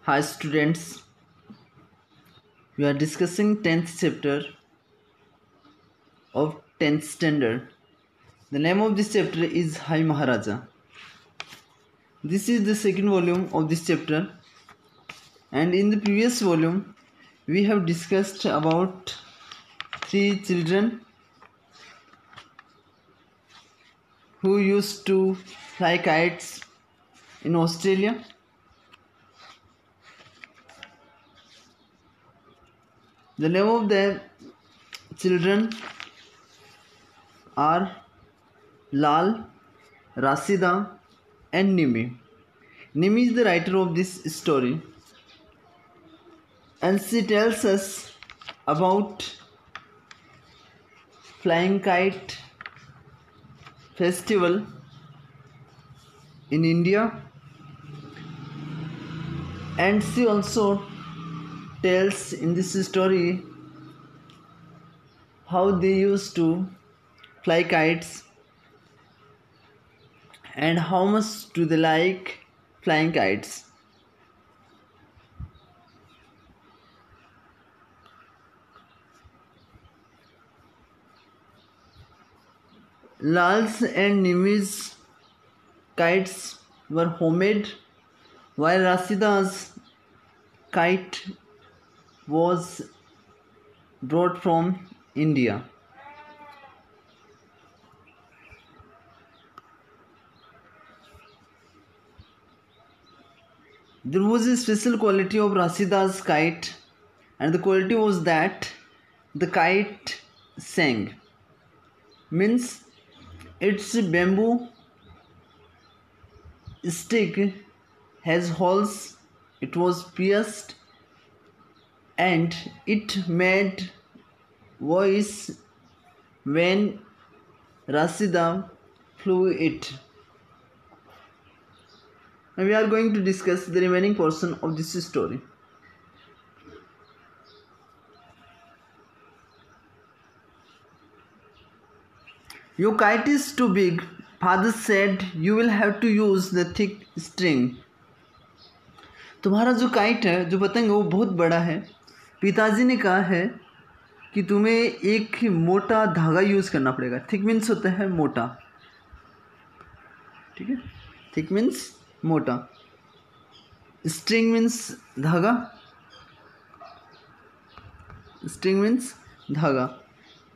Hi students, we are discussing 10th chapter of 10th standard. The name of this chapter is Hai Maharaja. This is the second volume of this chapter, and in the previous volume we have discussed about three children who used to fly kites in Australia. The name of the children are Lal, Rasida and Nimi. Nimi is the writer of this story, and she tells us about flying kite festival in India, and she also tells in this story how they used to fly kites and how much do they like flying kites. Lal's and Nimi's kites were homemade, while Rasida's kite was brought from India. There was a special quality of Rasida's kite, and the quality was that the kite sang. Means its bamboo stick has holes, it was pierced, and it made voice when Rasida flew it. Now we are going to discuss the remaining portion of this story. Your kite is too big. Father said you will have to use the thick string. तुम्हारा जो kite है, जो पतंग है, वो बहुत बड़ा है. पिताजी ने कहा है कि तुम्हें एक मोटा धागा यूज़ करना पड़ेगा. थिक मीन्स होता है मोटा, ठीक है. थिक मीन्स मोटा, स्ट्रिंग मीन्स धागा, स्ट्रिंग मीन्स धागा.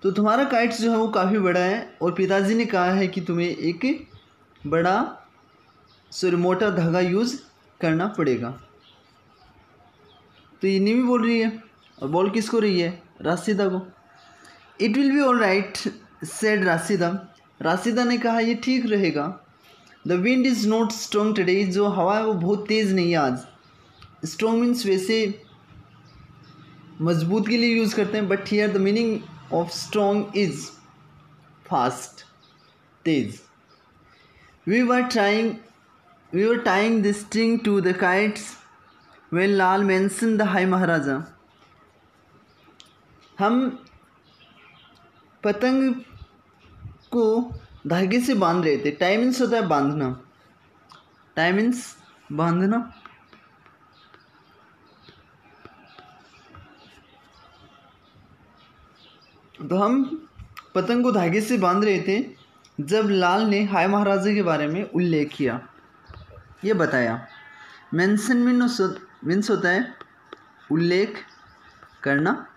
तो तुम्हारा काइट जो है वो काफ़ी बड़ा है और पिताजी ने कहा है कि तुम्हें एक मोटा धागा यूज़ करना पड़ेगा. तो ये निमी बोल रही है, और बोल किसको रही है? राशिदा को. It will be all right said Rashida. Rashida ने कहा ये ठीक रहेगा. The wind is not strong today. जो हवा है वो बहुत तेज़ नहीं है आज. स्ट्रॉन्ग मीन्स वैसे मजबूत के लिए यूज़ करते हैं, but here the meaning of strong is fast, Tej. We were tying the string to the kites when Lal mentioned the Hai Maharaja. हम पतंग को धागे से बांध रहे थे. टाइम मीन्स होता है बांधना. टाइम मीन्स बांधना. तो हम पतंग को धागे से बांध रहे थे जब लाल ने हाय महाराजा के बारे में उल्लेख किया, ये बताया. मेंशन मीन्स होता है उल्लेख करना,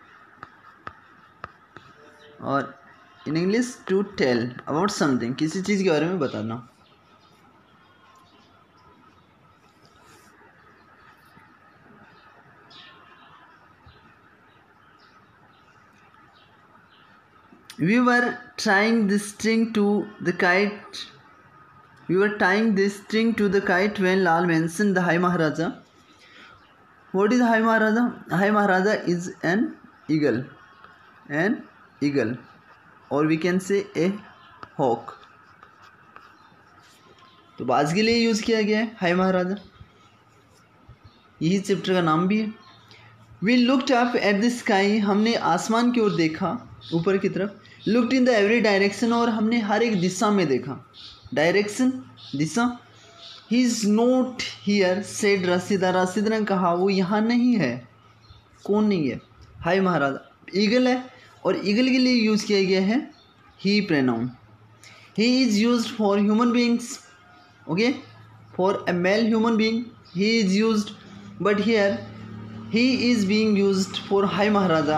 और in English to tell about something, किसी चीज़ के बारे में बताना. We were tying the string to the kite. We were tying the string to the kite when Lal mentioned the Hai Maharaja. What is Hai Maharaja? Hai Maharaja is an eagle. An eagle. Or we can say a hawk. तो बाज के लिए use किया गया है हाय महाराजा. यही chapter का नाम भी है. We looked up at the sky. हमने आसमान की ओर देखा, ऊपर की तरफ. Looked in the every direction. और हमने हर एक दिशा में देखा. Direction Disha. He is not here said Rashida, Rashida ने कहा वो यहाँ नहीं है। कौन नहीं है? हाय महाराजा। ईगल है और ईगल के लिए यूज़ किया गया है ही pronoun. He is used for human beings, okay, for a male human being he is used, but here he is being used for high maharaja,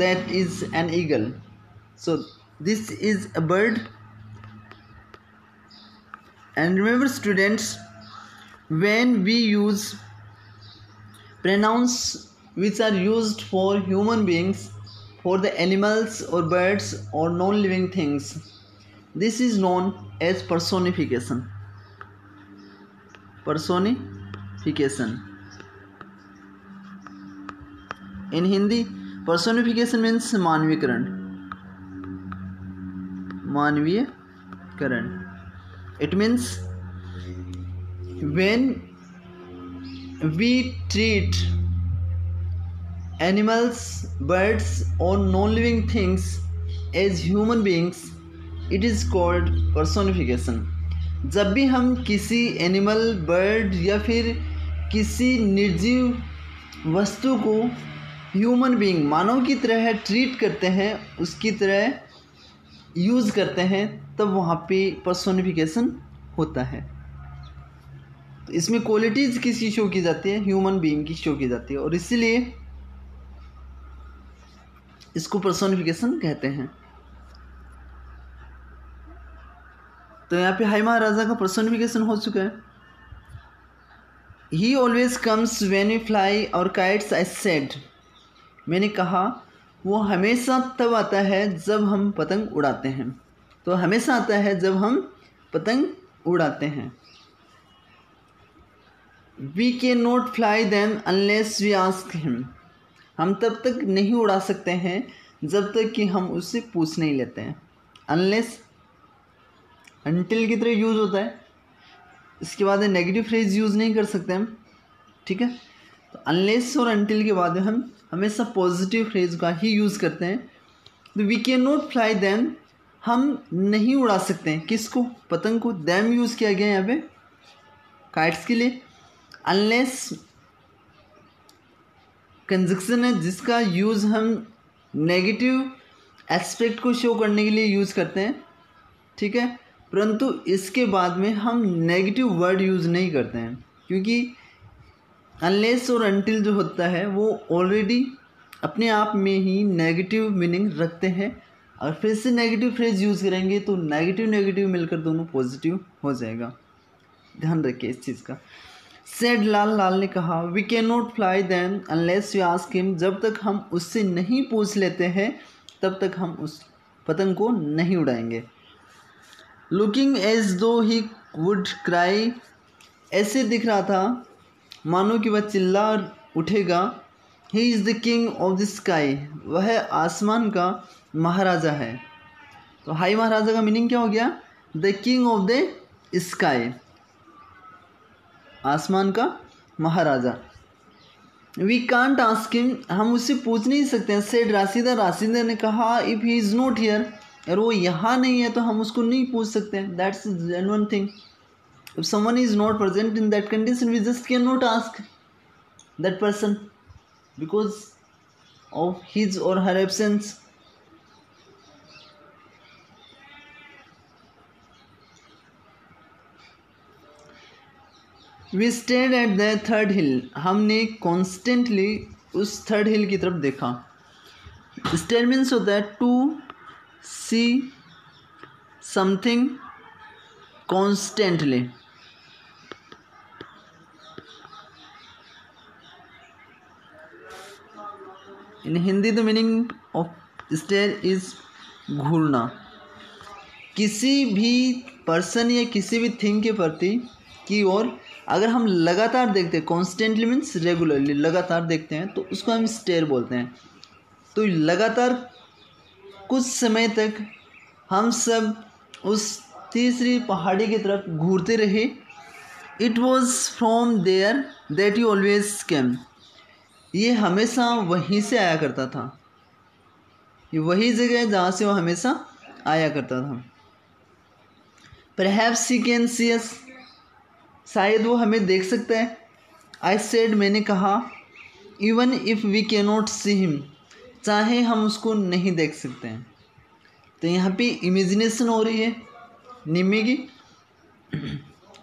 that is an eagle. So this is a bird. And remember students, when we use pronouns which are used for human beings, for the animals or birds or non-living things, this is known as personification. Personification. In Hindi, personification means मानवीकरण. It means when we treat animals, birds or non-living things as human beings, it is called personification. जब भी हम किसी animal, bird या फिर किसी निर्जीव वस्तु को ह्यूमन बीइंग, मानव की तरह ट्रीट करते हैं, उसकी तरह यूज़ करते हैं, तब वहाँ पे पर्सोनिफिकेशन होता है। तो इसमें क्वालिटीज़ किसकी शो की जाती है? ह्यूमन बीइंग की शो की जाती है, और इसीलिए इसको पर्सोनिफिकेशन कहते हैं। तो यहाँ पे हाय महाराजा का पर्सोनिफिकेशन हो चुका है। He always comes when we fly our kites, I said, मैंने कहा वो हमेशा तब आता है जब हम पतंग उड़ाते हैं। तो हमेशा आता है जब हम पतंग उड़ाते हैं। We can not fly them unless we ask him, हम तब तक नहीं उड़ा सकते हैं जब तक कि हम उससे पूछ नहीं लेते हैं। अनलेस अनटिल की तरह यूज़ होता है, इसके बाद नेगेटिव फ्रेज यूज़ नहीं कर सकते हम, ठीक है। तो अनलेस और अनटिल के बाद हम हमेशा पॉजिटिव फ्रेज का ही यूज़ करते हैं। तो we can not fly them, हम नहीं उड़ा सकते हैं किसको? पतंग को। दैम यूज़ किया गया है यहाँ पे काइट्स के लिए। अनलेस कंजक्शन है जिसका यूज़ हम नेगेटिव एस्पेक्ट को शो करने के लिए यूज़ करते हैं, ठीक है। परंतु इसके बाद में हम नेगेटिव वर्ड यूज़ नहीं करते हैं, क्योंकि अनलेस और अनटिल जो होता है वो ऑलरेडी अपने आप में ही नेगेटिव मीनिंग रखते हैं, और फिर से नेगेटिव फ्रेज यूज़ करेंगे तो नेगेटिव नेगेटिव मिलकर दोनों पॉजिटिव हो जाएगा। ध्यान रखिए इस चीज़ का। सेड लाल, लाल ने कहा, we can not fly them unless you ask him, जब तक हम उससे नहीं पूछ लेते हैं तब तक हम उस पतंग को नहीं उड़ाएंगे। लुकिंग एज दो ही वुड क्राई, ऐसे दिख रहा था मानो कि वह चिल्ला उठेगा। He is the king of the sky, वह आसमान का महाराजा है। तो हाई महाराजा का मीनिंग क्या हो गया? The king of the sky, आसमान का महाराजा। वी कांट आस्क हिम, हम उससे पूछ नहीं सकते हैं। सेड राशिदा, राशिदा ने कहा, if he is not here, अगर वो यहाँ नहीं है तो हम उसको नहीं पूछ सकते हैं। That's genuine thing. If someone is not present in that condition, we just cannot ask that person because of his or her absence. We stared at the third hill. हमने constantly उस third hill की तरफ देखा। Stare means होता है to see something constantly. In Hindi the meaning of stare is घूरना। किसी भी पर्सन या किसी भी थिंग के प्रति की ओर अगर हम लगातार देखते हैं, कॉन्स्टेंटली मीन्स रेगुलरली, लगातार देखते हैं, तो उसको हम स्टेयर बोलते हैं। तो लगातार कुछ समय तक हम सब उस तीसरी पहाड़ी की तरफ घूरते रहे। It was from there that you always came, ये हमेशा वहीं से आया करता था। ये वही जगह है जहाँ से वो हमेशा आया करता था। परहैप्स ही कैन सी अस, शायद वो हमें देख सकता है। आई सेड मैंने कहा, even if we can not see him, चाहे हम उसको नहीं देख सकते हैं। तो यहाँ पे इमेजिनेशन हो रही है निम्मी की।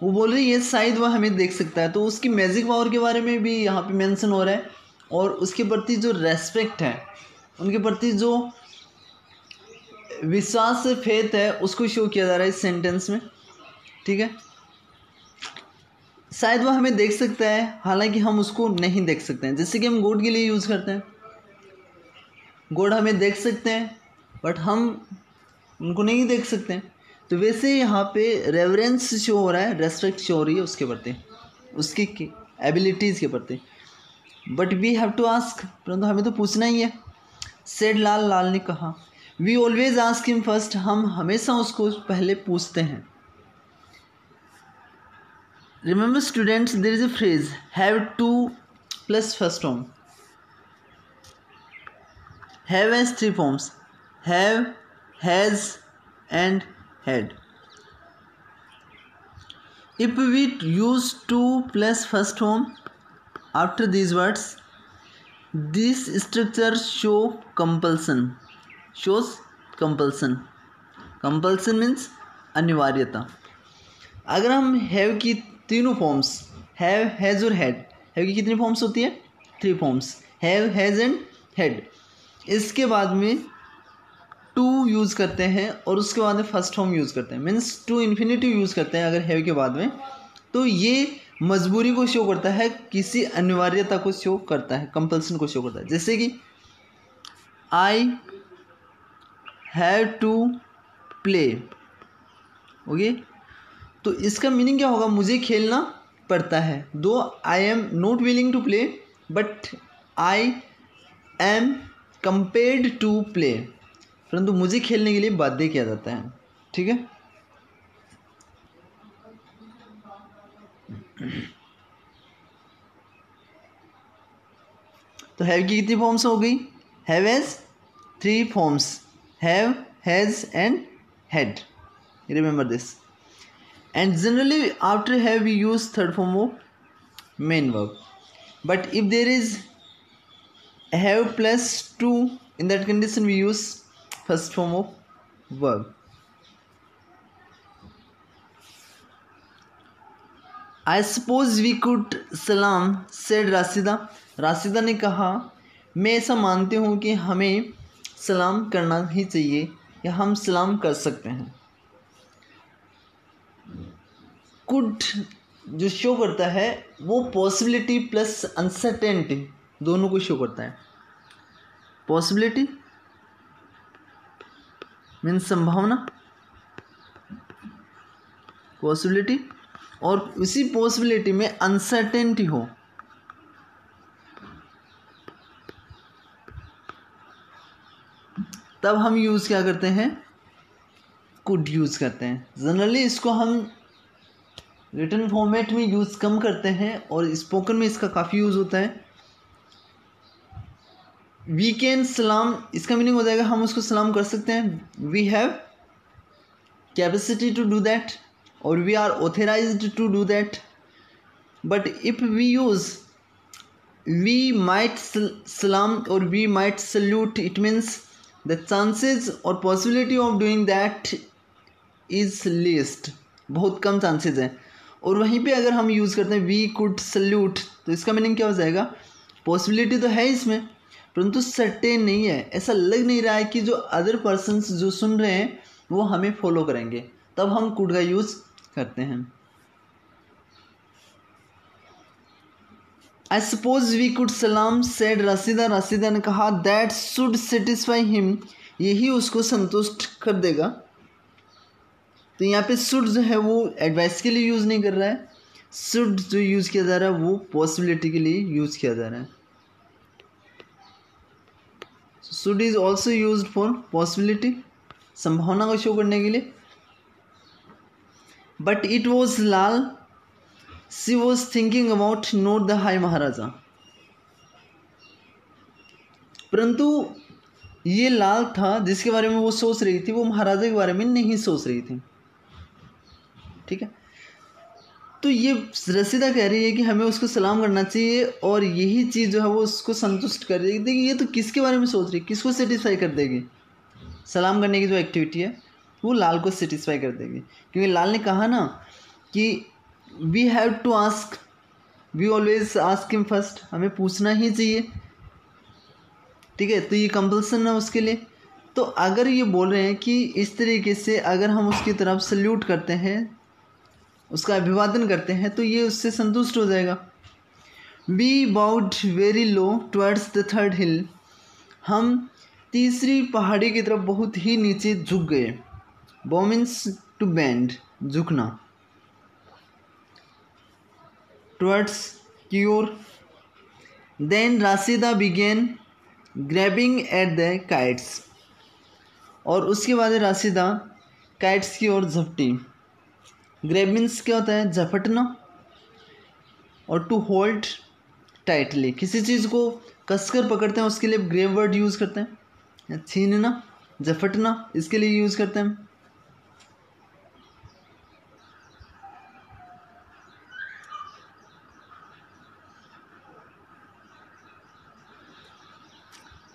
वो बोल रही है शायद वह हमें देख सकता है, तो उसकी मैजिक पावर के बारे में भी यहाँ पे मेंशन हो रहा है, और उसके प्रति जो रेस्पेक्ट है, उनके प्रति जो विश्वास फेथ है, उसको शो किया जा रहा है इस सेंटेंस में। ठीक है, शायद वह हमें देख सकता है हालांकि हम उसको नहीं देख सकते हैं। जैसे कि हम गॉड के लिए यूज़ करते हैं, गॉड हमें देख सकते हैं बट हम उनको नहीं देख सकते हैं। तो वैसे यहाँ पे रेवरेंस शो हो रहा है, रेस्पेक्ट शो हो रही है उसके प्रति, उसकी एबिलिटीज़ के प्रति। But we have to ask, परंतु हमें तो पूछना ही है। सेड लाल, लाल ने कहा, we always ask him first, हम हमेशा उसको पहले पूछते हैं। Remember students, there is a phrase have to plus first form. Have has three forms, have, has and had. If we use to plus first form after these words, this structure shows compulsion. Compulsion means अनिवार्यता। अगर हम have की तीनों forms, have, has और had, have की कितनी forms होती है? 3 forms, have, has and had। इसके बाद में टू यूज़ करते हैं और उसके बाद में फर्स्ट फॉर्म यूज़ करते हैं, मीन्स टू इन्फिनिटिव यूज़ करते हैं अगर हैव के बाद में, तो ये मजबूरी को शो करता है, किसी अनिवार्यता को शो करता है, कंपल्सन को शो करता है। जैसे कि I have to play, okay, तो इसका मीनिंग क्या होगा? मुझे खेलना पड़ता है। Though I am not willing to play but I am compelled to play, परंतु मुझे खेलने के लिए बाध्य किया जाता है। ठीक है, तो हैव की कितनी फॉर्म्स हो गई? Have has 3 forms, have, has and had. Remember this. And generally after have we use third form of main verb, but if there is have plus to, in that condition we use first form of verb. I suppose we could salam, said Rashida. Rashida ने कहा, मैं ऐसा मानती हूँ कि हमें सलाम करना ही चाहिए या हम सलाम कर सकते हैं। कुड जो शो करता है वो पॉसिबिलिटी प्लस अनसर्टेनिटी दोनों को शो करता है। पॉसिबिलिटी मीन्स संभावना, पॉसिबिलिटी, और उसी पॉसिबिलिटी में अनसर्टेनिटी हो, तब हम यूज़ क्या करते हैं? कुड यूज़ करते हैं। जनरली इसको हम रिटन फॉर्मेट में यूज़ कम करते हैं और स्पोकन में इसका काफ़ी यूज़ होता है। वी कैन सलाम, इसका मीनिंग हो जाएगा हम उसको सलाम कर सकते हैं। We have capacity to do that और we are authorised to do that. But if we use we might सलाम और we might salute, it means the chances और possibility of doing that is least, बहुत कम chances हैं। और वहीं पे अगर हम यूज़ करते हैं वी कुड सल्यूट, तो इसका मीनिंग क्या हो जाएगा? पॉसिबिलिटी तो है इसमें परंतु सर्टेन नहीं है, ऐसा लग नहीं रहा है कि जो अदर पर्सन्स जो सुन रहे हैं वो हमें फॉलो करेंगे, तब हम कुड का यूज़ करते हैं। आई सपोज वी कुड सलाम, सेड राशिदा। राशिदा ने कहा, दैट शुड सेटिस्फाई हिम, यही उसको संतुष्ट कर देगा। तो यहाँ पे शुड जो है वो एडवाइस के लिए यूज़ नहीं कर रहा है, शुड जो यूज़ किया जा रहा है वो पॉसिबिलिटी के लिए यूज़ किया जा रहा है। Should is also use for possibility, संभावना को शो करने के लिए। But it was Lal, she was thinking about not the high Maharaja, परंतु ये लाल था जिसके बारे में वो सोच रही थी, वो महाराजा के बारे में नहीं सोच रही थी। ठीक है, तो ये रसीदा कह रही है कि हमें उसको सलाम करना चाहिए, और यही चीज़ जो है वो उसको संतुष्ट कर देगी। देखिए ये तो किसके बारे में सोच रही है, किसको सेटिस्फाई कर देगी। सलाम करने की जो एक्टिविटी है वो लाल को सेटिस्फाई कर देगी, क्योंकि लाल ने कहा ना कि we have to ask, we always ask him first, हमें पूछना ही चाहिए, ठीक है। तो ये कंपल्सन है उसके लिए। तो अगर ये बोल रहे हैं कि इस तरीके से अगर हम उसकी तरफ सल्यूट करते हैं, उसका अभिवादन करते हैं, तो ये उससे संतुष्ट हो जाएगा। We bowed very low towards the third hill, हम तीसरी पहाड़ी की तरफ बहुत ही नीचे झुक गए। बो मीन्स टू बेंड, झुकना, टुवर्ड्स की ओर। Then Rashida began grabbing at the kites, और उसके बाद राशिदा काइट्स की ओर झपटी। ग्रैब मीन्स क्या होता है, झपटना, और टू होल्ड टाइटली, किसी चीज़ को कसकर पकड़ते हैं उसके लिए ग्रैब वर्ड यूज़ करते हैं। छीनना, झपटना, इसके लिए यूज़ करते हैं।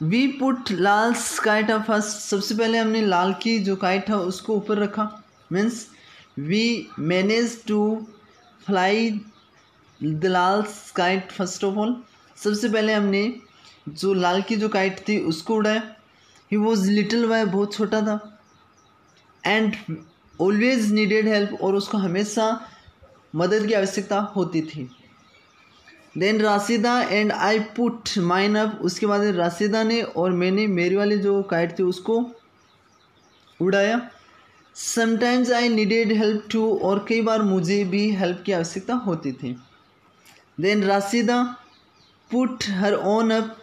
We put Lal's kite up first, सबसे पहले हमने लाल की जो काइट है उसको ऊपर रखा। Means we manage to fly the Lal's kite first of all, सबसे पहले हमने जो लाल की जो काइट थी उसको उड़ाया। ही वॉज लिटिल, वह बहुत छोटा था। एंड ऑलवेज नीडेड हेल्प, और उसको हमेशा मदद की आवश्यकता होती थी। Then Rashida and I put mine up, उसके बाद राशिदा ने और मैंने मेरी वाली जो काइट थी उसको उड़ाया। Sometimes I needed help too, और कई बार मुझे भी हेल्प की आवश्यकता होती थी। Then Rashida put her own up,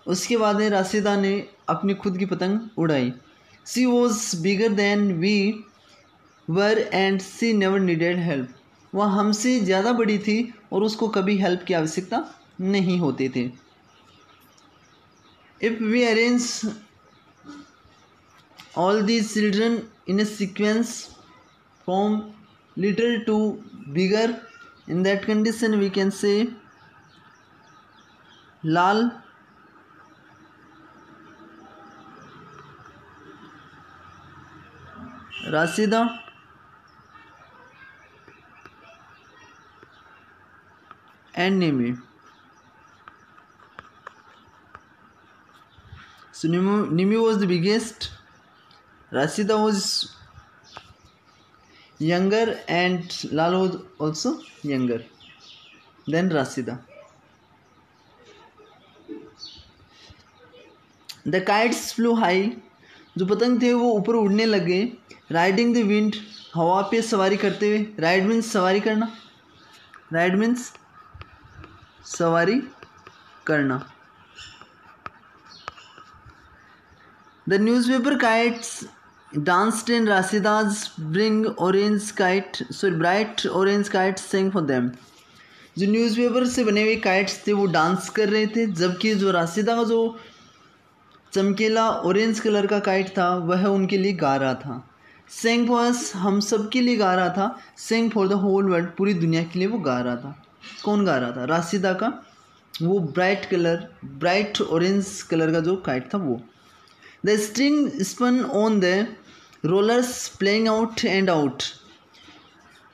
उसके बाद राशिदा ने अपनी खुद की पतंग उड़ाई। She was bigger than we were and she never needed help, वह हमसे ज़्यादा बड़ी थी और उसको कभी हेल्प की आवश्यकता नहीं होती थी। If we arrange all these children in a sequence from little to bigger, in that condition we can say Lal, Rashida, and Nimi. So Nimi was the biggest, Rashida was younger, and Lal was also younger than Rashida. The kites flew high, जो पतंग थे वो ऊपर उड़ने लगे। Riding the wind, हवा पे सवारी करते हुए। राइड मीन्स सवारी करना, राइड मीन्स सवारी करना। The newspaper kites danced in Rashida's bring orange kite, sorry bright orange kite sang for them, जो न्यूज़पेपर से बने हुए काइट्स थे वो डांस कर रहे थे, जबकि जो राशिदा का जो चमकीला ऑरेंज कलर का काइट था वह उनके लिए गा रहा था। सेंग फॉर अस, हम सब के लिए गा रहा था। Seng for the whole world, पूरी दुनिया के लिए वो गा रहा था। कौन गा रहा था? राशिदा का वो ब्राइट ऑरेंज कलर का जो काइट था वो। The string spun on the rollers playing out and out,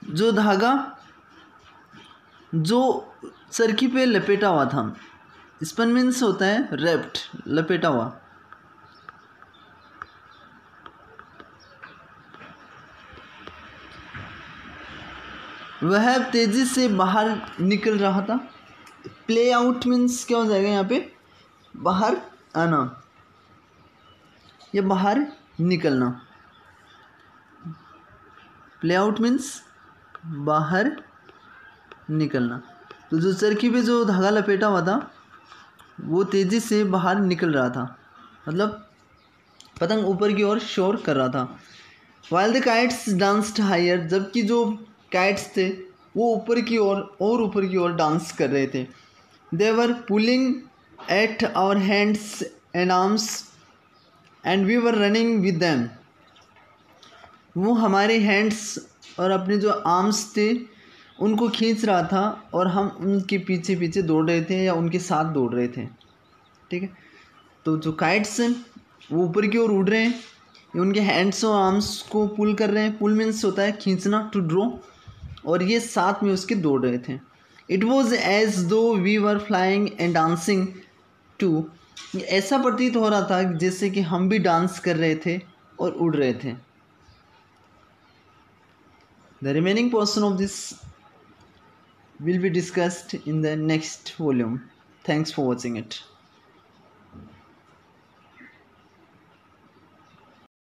जो धागा जो चरखी पे लपेटा हुआ था। स्पन मीन्स होता है रैप्ड, लपेटा हुआ। वह तेजी से बाहर निकल रहा था। प्ले आउट मीन्स क्या हो जाएगा यहाँ पे? बाहर आना या बाहर निकलना। प्ले आउट मीन्स बाहर निकलना। तो जो चरखी पे जो धागा लपेटा हुआ था वो तेज़ी से बाहर निकल रहा था, मतलब पतंग ऊपर की ओर शोर कर रहा था। While the kites danced higher, जबकि जो काइट्स थे वो ऊपर की ओर और ऊपर की ओर डांस कर रहे थे। They were pulling at our hands and arms and we were running with them, वो हमारे हैंड्स और अपने जो आर्म्स थे उनको खींच रहा था और हम उनके पीछे पीछे दौड़ रहे थे या उनके साथ दौड़ रहे थे, ठीक है। तो जो काइट्स हैं वो ऊपर की ओर उड़ रहे हैं, ये उनके हैंड्स और आर्म्स को पुल कर रहे हैं। पुल मीन्स होता है खींचना, टू ड्रॉ, और ये साथ में उसके दौड़ रहे थे। It was as though we were flying and dancing too, ऐसा प्रतीत हो रहा था जैसे कि हम भी डांस कर रहे थे और उड़ रहे थे। The remaining portion of this will be discussed in the next volume. Thanks for watching it.